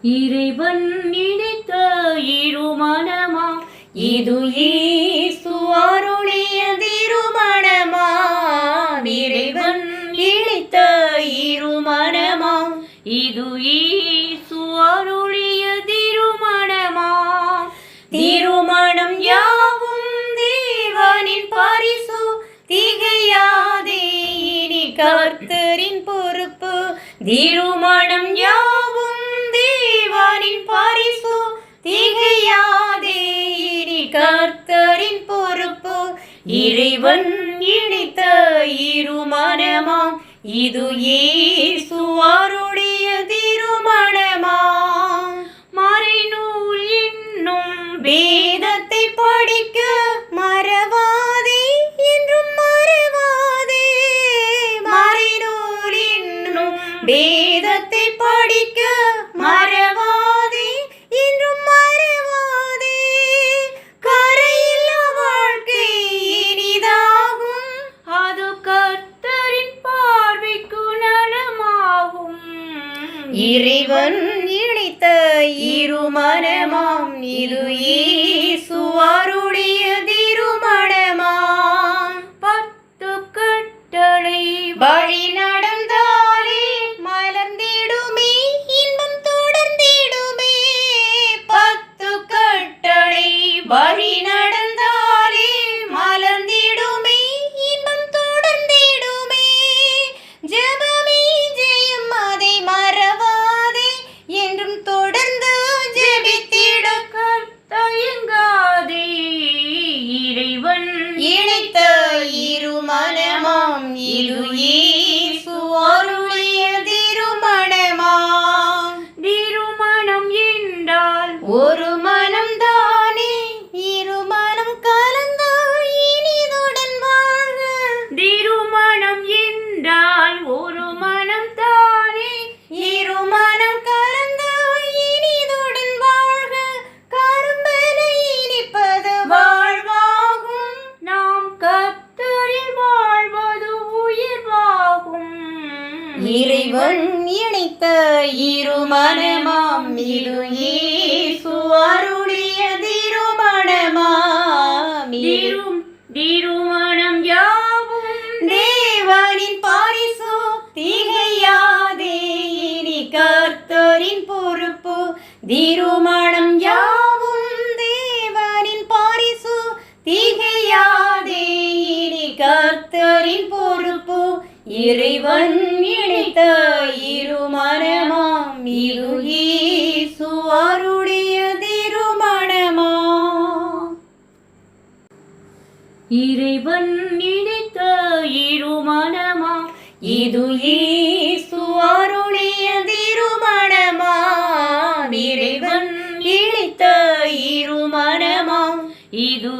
இறைவன் நினைத்த இருமணமா இது இயேசு அருளிய திருமணமா. இறைவன் நினைத்த இருமணமா இது இயேசு அருளிய திருமணமா. திருமணம் யாவும் தேவனின் பரிசு திகையாதே இனி கர்த்தரின் பொறுப்பு. திருமணம் யாவும் தேவனின் பரிசு திகையாதே இனி கர்த்தரின் பொறுப்பு. இறைவன் இணைத்த இருமணமாம் இது இயேசு அருளிய திருமணமாம். மறைநூல் என்னும் வேதத்தை படிக்க மறவாதே என்றும் மறவாதே. மறைநூல் என்னும் வேதத்தை படிக்க மறவாதே என்றும் மறவாதே. கரையில்லா வாழ்க்கை இனிதாகும் அது கர்த்தரின் பார்வைக்கு நலமாகும். இறைவன் இணைத்த இருமணமாம் இது இயேசு அருளிய திருமணமாம். 10 கட்டளை வழி நடந்தாலே மலர்ந்திடுமே இன்பம் தொடர்ந்திடுமே. 10 கட்டளை வழி நடந்தாலே மலர்ந்திடுமே இன்பம் தொடர்ந்திடுமே. ஜெபமே ஜெயம் அதை மறவாதே என்றும் தொடர்ந்து ஜெபித்திட தயங்காதே. இறைவன் இணைத்த இருமணமாம் இது இயேசு அருளிய திருமணமாம். திருமணம் என்றால் ஒரு மனம் தானே இருமனம் கலந்து இனிதுடன் வாழ்க. திருமணம் என்றால் ஒரு மனம் தானே இருமனம் கலந்து இனிதுடன் வாழ்க. கரும்பென இனிப்பது வாழ்வாகும் நாம் கர்த்தரில் வாழ்வது உயிர்வாகும். இறைவன் இணைத்த இருமணமாம் இது இயேசு அருளிய திருமணமாம். திருமணம் யாவும் தேவனின் பரிசு திகையாதே இனி கர்த்தரின் பொறுப்பு. திருமணம் யாவும் தேவனின் பரிசு திகையாதே இனி கர்த்தரின் பொறுப்பு. இறைவன் இணைத்த இருமணமாம் இது இயேசு அருளிய திருமணமாம். இறைவன் இணைத்த இருமணமாம் இது இயேசு அருளிய திருமணமாம். இறைவன் இணைத்த இருமணமாம் இது